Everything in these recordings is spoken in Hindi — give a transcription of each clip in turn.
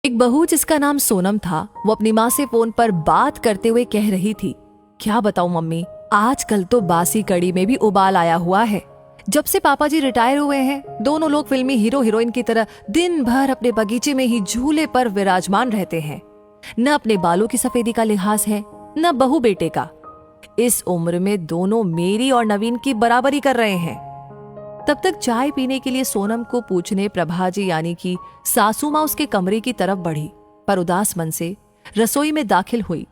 एक बहू जिसका नाम सोनम था, वो अपनी माँ से फोन पर बात करते हुए कह रही थी, क्या बताऊं मम्मी, आजकल तो बासी कड़ी में भी उबाल आया हुआ है। जब से पापा जी रिटायर हुए हैं, दोनों लोग फिल्मी हीरो हीरोइन की तरह दिन भर अपने बगीचे में ही झूले पर विराजमान रहते हैं। न अपने बालों की सफेदी का लिहाज है, न बहू बेटे का। इस उम्र में दोनों मेरी और नवीन की बराबरी कर रहे हैं। तब तक चाय पीने के लिए सोनम को पूछने प्रभा जी यानी कि सासू माँ उसके कमरे की तरफ बढ़ी, पर उदास मन से रसोई में दाखिल हुई।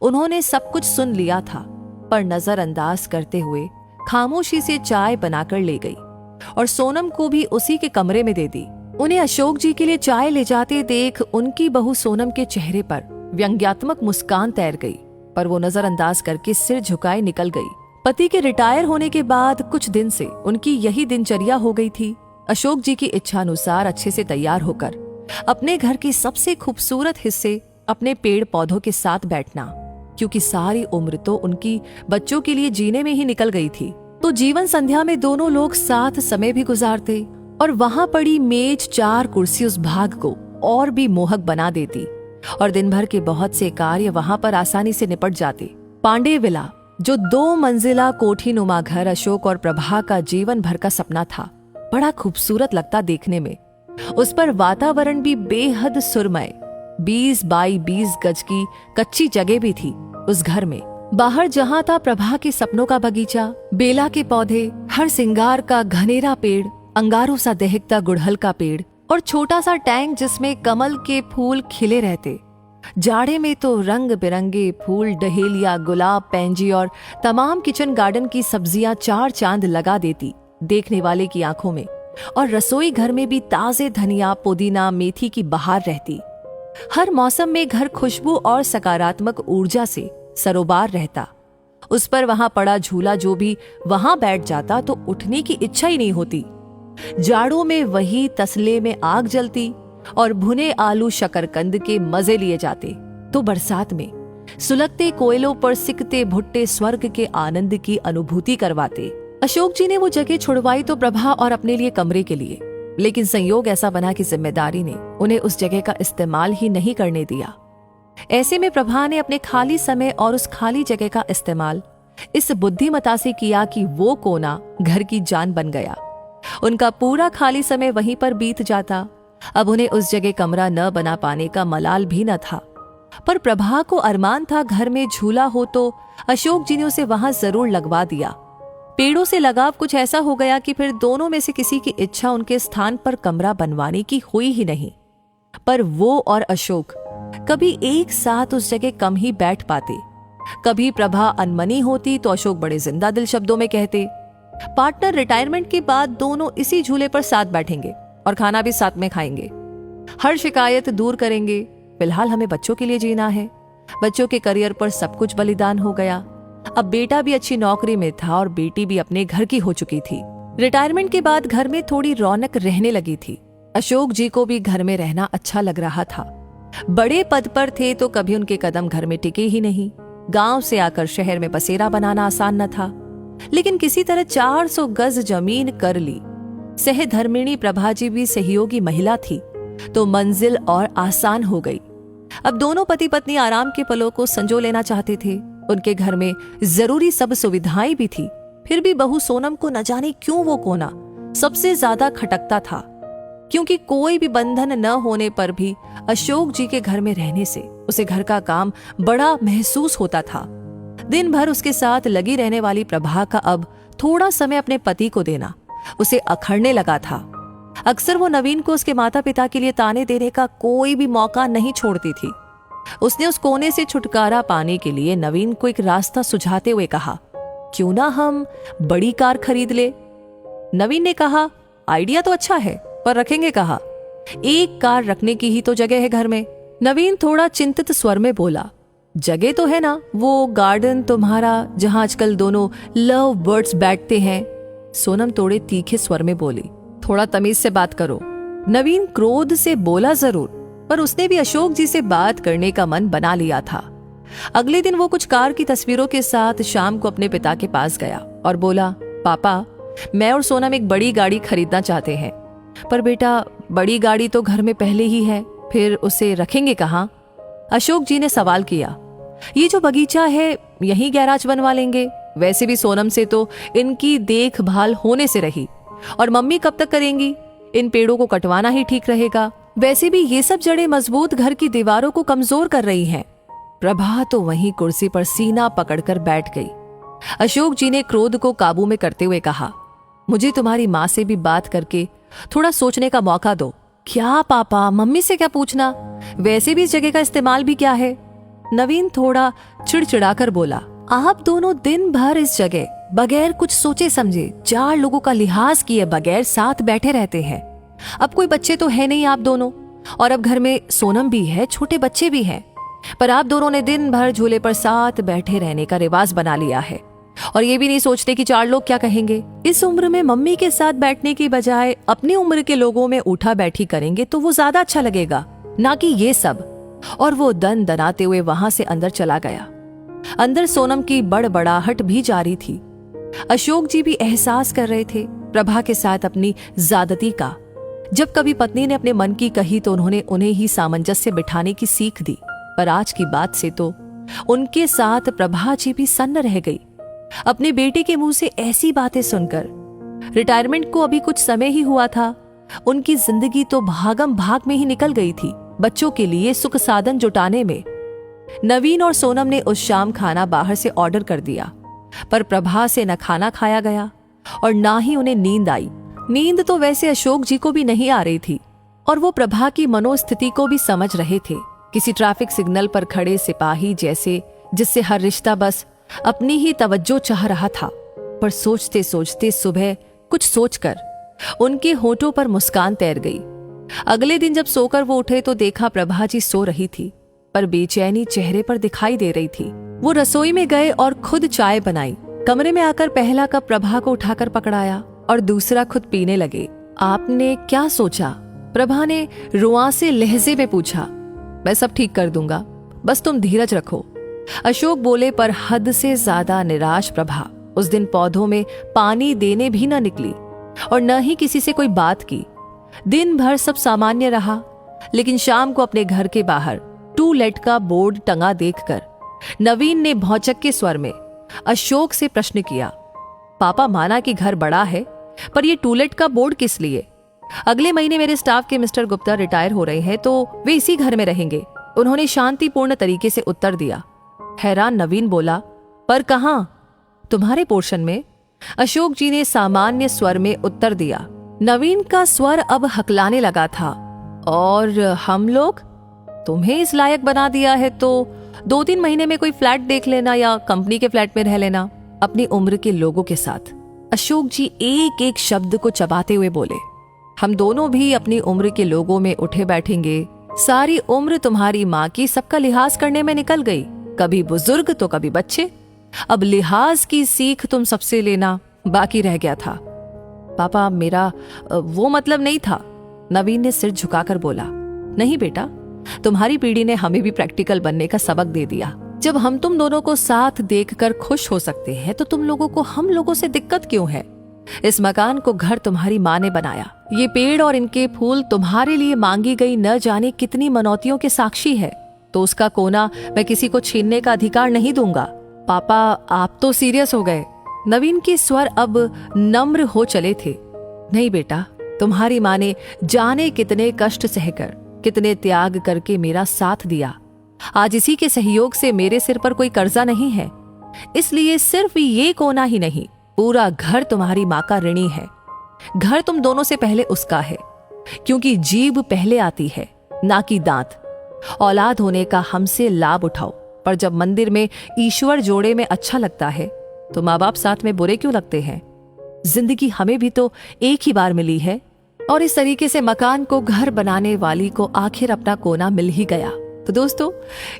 उन्होंने सब कुछ सुन लिया था, पर नजरअंदाज करते हुए खामोशी से चाय बनाकर ले गई और सोनम को भी उसी के कमरे में दे दी। उन्हें अशोक जी के लिए चाय ले जाते देख उनकी बहू सोनम के चेहरे पर व्यंग्यात्मक मुस्कान तैर गई, पर वो नजरअंदाज करके सिर झुकाए निकल गई। पति के रिटायर होने के बाद कुछ दिन से उनकी यही दिनचर्या हो गई थी। अशोक जी की इच्छानुसार अच्छे से तैयार होकर अपने घर के सबसे खूबसूरत हिस्से अपने पेड़ पौधों के साथ बैठना, क्योंकि सारी उम्र तो उनकी बच्चों के लिए जीने में ही निकल गई थी। तो जीवन संध्या में दोनों लोग साथ समय भी गुजारते और वहां पड़ी मेज चार कुर्सी उस भाग को और भी मोहक बना देती और दिन भर के बहुत से कार्य वहां पर आसानी से निपट जाते। पांडे विला, जो 2 मंजिला कोठी नुमा घर अशोक और प्रभा का जीवन भर का सपना था, बड़ा खूबसूरत लगता देखने में। उस पर वातावरण भी बेहद सुरमय। 20 बाई 20 गज की कच्ची जगह भी थी उस घर में। बाहर जहां था प्रभा के सपनों का बगीचा, बेला के पौधे, हर सिंगार का घनेरा पेड़, अंगारों सा दहकता गुड़हल का पेड़ और छोटा सा टैंक जिसमें कमल के फूल खिले रहते। जाड़े में तो रंग बिरंगे फूल, डहेलिया, गुलाब, पैंजी और तमाम किचन गार्डन की सब्जियां 4 चांद लगा देती देखने वाले की आंखों में। और रसोई घर में भी ताजे धनिया, पुदीना, मेथी की बहार रहती। हर मौसम में घर खुशबू और सकारात्मक ऊर्जा से सरोबार रहता। उस पर वहां पड़ा झूला जो भी वहां बैठ जाता तो उठने की इच्छा ही नहीं होती। जाड़ों में वही तसले में आग जलती और भुने आलू शकरकंद के मजे लिए जाते, तो बरसात में सुलगते कोयलों पर सिकते भुट्टे स्वर्ग के आनंद की अनुभूति करवाते। अशोक जी ने वो जगह छुड़वाई तो प्रभा और अपने लिए कमरे के लिए, लेकिन संयोग ऐसा बना कि जिम्मेदारी ने उन्हें उस जगह का इस्तेमाल ही नहीं करने दिया। ऐसे में प्रभा ने अपने खाली समय और उस खाली जगह का इस्तेमाल इस बुद्धिमता से किया कि वो कोना घर की जान बन गया। उनका पूरा खाली समय वहीं पर बीत जाता। अब उन्हें उस जगह कमरा न बना पाने का मलाल भी न था, पर प्रभा को अरमान था घर में झूला हो तो अशोक जी ने उसे वहां जरूर लगवा दिया। पेड़ों से लगाव कुछ ऐसा हो गया कि फिर दोनों में से किसी की इच्छा उनके स्थान पर कमरा बनवाने की हुई ही नहीं। पर वो और अशोक कभी एक साथ उस जगह कम ही बैठ पाते। कभी प्रभा अनमनी होती तो अशोक बड़े जिंदा दिल शब्दों में कहते, पार्टनर रिटायरमेंट के बाद दोनों इसी झूले पर साथ बैठेंगे और खाना भी साथ में खाएंगे। हर शिकायत दूर करेंगे। फिलहाल हमें बच्चों के लिए जीना है। बच्चों के करियर पर सब कुछ बलिदान हो गया। अब बेटा भी अच्छी नौकरी में था और बेटी भी अपने घर की हो चुकी थी। रिटायरमेंट के बाद घर में थोड़ी रौनक रहने लगी थी। अशोक जी को भी घर में रहना अच्छा लग रहा था। बड़े पद पर थे तो कभी उनके कदम घर में टिके ही नहीं। गांव से आकर शहर में बसेरा बनाना आसान न था, लेकिन किसी तरह 400 गज जमीन कर ली। सहधर्मिणी प्रभा जी भी सहयोगी महिला थी तो मंजिल और आसान हो गई। अब दोनों पति पत्नी आराम के पलों को संजो लेना चाहते थे। उनके घर में जरूरी सब सुविधाएं भी थी, फिर भी बहू सोनम को न जाने क्यों वो कोना सबसे ज्यादा खटकता था, क्योंकि कोई भी बंधन न होने पर भी अशोक जी के घर में रहने से उसे घर का काम बड़ा महसूस होता था। दिन भर उसके साथ लगी रहने वाली प्रभा का अब थोड़ा समय अपने पति को देना उसे अखरने लगा था। अक्सर वो नवीन को उसके माता पिता के लिए ताने देने का कोई भी मौका नहीं छोड़ती थी। उसने उस कोने से छुटकारा पाने के लिए नवीन को एक रास्ता सुझाते हुए कहा, क्यों ना हम बड़ी कार खरीद ले। नवीन ने कहा, आइडिया तो अच्छा है, पर रखेंगे कहाँ? एक कार रखने की ही तो जगह है घर में। नवीन थोड़ा चिंतित स्वर में बोला, जगह तो है ना, वो गार्डन तुम्हारा जहां आजकल दोनों लव बर्ड्स बैठते हैं। सोनम थोड़े तीखे स्वर में बोली, थोड़ा तमीज से बात करो। नवीन क्रोध से बोला जरूर, पर उसने भी अशोक जी से बात करने का मन बना लिया था। अगले दिन वो कुछ कार की तस्वीरों के साथ शाम को अपने पिता के पास गया और बोला, पापा, मैं और सोनम एक बड़ी गाड़ी खरीदना चाहते हैं। पर बेटा, बड़ी गाड़ी तो घर में पहले ही है, फिर उसे रखेंगे कहाँ? अशोक जी ने सवाल किया। ये जो बगीचा है यहीं गैराज बनवा लेंगे। वैसे भी सोनम से तो इनकी देखभाल होने से रही, और मम्मी कब तक करेंगी? इन पेड़ों को कटवाना ही ठीक रहेगा। वैसे भी ये सब जड़ें मजबूत घर की दीवारों को कमजोर कर रही हैं। प्रभा तो वहीं कुर्सी पर सीना पकड़कर बैठ गई। अशोक जी ने क्रोध को काबू में करते हुए कहा, मुझे तुम्हारी माँ से भी बात करके थोड़ा सोचने का मौका दो। क्या पापा, मम्मी से क्या पूछना? वैसे भी इस जगह का इस्तेमाल भी क्या है? नवीन थोड़ा चिड़चिड़ाकर बोला, आप दोनों दिन भर इस जगह बगैर कुछ सोचे समझे 4 लोगों का लिहाज किए बगैर साथ बैठे रहते हैं। अब कोई बच्चे तो है नहीं आप दोनों, और अब घर में सोनम भी है, छोटे बच्चे भी हैं, पर आप दोनों ने दिन भर झूले पर साथ बैठे रहने का रिवाज बना लिया है, और ये भी नहीं सोचते कि 4 लोग क्या कहेंगे। इस उम्र में मम्मी के साथ बैठने की बजाय अपनी उम्र के लोगों में उठा बैठी करेंगे तो वो ज्यादा अच्छा लगेगा, ना कि ये सब। और वो दन दनाते हुए वहां से अंदर चला गया। अंदर सोनम की बड़बड़ाहट भी जारी थी। अशोक जी भी एहसास कर रहे थे प्रभा के साथ अपनी ज्यादती का। जब कभी पत्नी ने अपने मन की कही तो उन्होंने उन्हें ही सामंजस्य बिठाने की सीख दी, पर आज की बात से तो उनके साथ प्रभा जी भी सन्न रह गई। अपने बेटे के मुंह से ऐसी बातें सुनकर रिटायरमेंट को अभी कुछ समय ही हुआ था, उनकी जिंदगी तो भागम भाग में ही निकल गई थी, बच्चों के लिए सुख साधन जुटाने में। नवीन और सोनम ने उस शाम खाना बाहर से ऑर्डर कर दिया, पर प्रभा से न खाना खाया गया और ना ही उन्हें नींद आई। नींद तो वैसे अशोक जी को भी नहीं आ रही थी, और वो प्रभा की मनोस्थिति को भी समझ रहे थे। किसी ट्रैफिक सिग्नल पर खड़े सिपाही जैसे, जिससे हर रिश्ता बस अपनी ही तवज्जो चाह रहा था। पर सोचते सोचते सुबह कुछ सोचकर उनके होठों पर मुस्कान तैर गई। अगले दिन जब सोकर वो उठे तो देखा प्रभा जी सो रही थी, पर बेचैनी चेहरे पर दिखाई दे रही थी। वो रसोई में गए और खुद चाय बनाई। कमरे में आकर पहला कप प्रभा को उठाकर पकड़ाया और दूसरा खुद पीने लगे। आपने क्या सोचा? प्रभा ने रुआंसे लहजे में पूछा। मैं सब ठीक कर दूंगा, बस तुम धीरज रखो, अशोक बोले। पर हद से ज्यादा निराश प्रभा उस दिन पौधों में पानी देने भी न निकली और न ही किसी से कोई बात की। दिन भर सब सामान्य रहा, लेकिन शाम को अपने घर के बाहर टू लेट का बोर्ड टंगा देखकर नवीन ने भौचक के स्वर में अशोक से प्रश्न किया, पापा माना कि घर बड़ा है, पर ये टू लेट का बोर्ड किस लिए? अगले महीने मेरे स्टाफ के मिस्टर गुप्ता रिटायर हो रहे हैं, तो वे इसी घर में रहेंगे, उन्होंने शांतिपूर्ण तरीके से उत्तर दिया। हैरान नवीन बोला, पर कहां? तुम्हारे पोर्शन में, अशोक जी ने सामान्य स्वर में उत्तर दिया। नवीन का स्वर अब हकलाने लगा था। और हम लोग? तुम्हें इस लायक बना दिया है तो 2-3 महीने में कोई फ्लैट देख लेना या कंपनी के फ्लैट में रह लेना अपनी उम्र के लोगों के साथ। अशोक जी एक एक शब्द को चबाते हुए बोले, हम दोनों भी अपनी उम्र के लोगों में उठे बैठेंगे। सारी उम्र तुम्हारी माँ की सबका लिहाज करने में निकल गई, कभी बुजुर्ग तो कभी बच्चे। अब लिहाज की सीख तुम सबसे लेना बाकी रह गया था। पापा मेरा वो मतलब नहीं था, नवीन ने सिर झुकाकर बोला। नहीं बेटा, तुम्हारी पीढ़ी ने हमें भी प्रैक्टिकल बनने का सबक दे दिया। जब हम तुम दोनों को साथ देखकर खुश हो सकते हैं तो तुम लोगों को हम लोगों से दिक्कत क्यों है? इस मकान को घर तुम्हारी माँ ने बनाया, ये पेड़ और इनके फूल तुम्हारे लिए मांगी गई न जाने कितनी मनौतियों के साक्षी है, तो उसका कोना मैं किसी को छीनने का अधिकार नहीं दूंगा। पापा आप तो सीरियस हो गए। नवीन के स्वर अब नम्र हो चले थे। नहीं बेटा, तुम्हारी माँ ने जाने कितने कष्ट सहकर, कितने त्याग करके मेरा साथ दिया। आज इसी के सहयोग से मेरे सिर पर कोई कर्जा नहीं है, इसलिए सिर्फ ये कोना ही नहीं, पूरा घर तुम्हारी माँ का ऋणी है। घर तुम दोनों से पहले उसका है, क्योंकि जीभ पहले आती है ना कि दांत। औलाद होने का हमसे लाभ उठाओ, पर जब मंदिर में ईश्वर जोड़े में अच्छा लगता है तो माँ बाप साथ में बुरे क्यों लगते हैं? जिंदगी हमें भी तो एक ही बार मिली है। और इस तरीके से मकान को घर बनाने वाली को आखिर अपना कोना मिल ही गया। तो दोस्तों,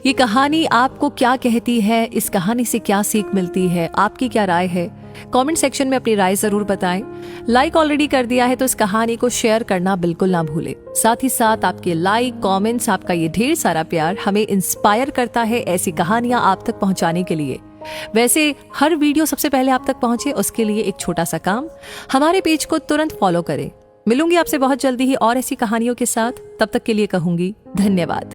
ये कहानी आपको क्या कहती है? इस कहानी से क्या सीख मिलती है? आपकी क्या राय है? कमेंट सेक्शन में अपनी राय जरूर बताएं। लाइक ऑलरेडी कर दिया है तो इस कहानी को शेयर करना बिल्कुल ना भूलें। साथ ही साथ आपके लाइक, कमेंट्स, आपका ये ढेर सारा प्यार हमें इंस्पायर करता है ऐसी कहानियां आप तक पहुंचाने के लिए। वैसे हर वीडियो सबसे पहले आप तक पहुंचे उसके लिए एक छोटा सा काम, हमारे पेज को तुरंत फॉलो करें, मिलूंगी आपसे बहुत जल्दी ही और ऐसी कहानियों के साथ। तब तक के लिए कहूंगी धन्यवाद।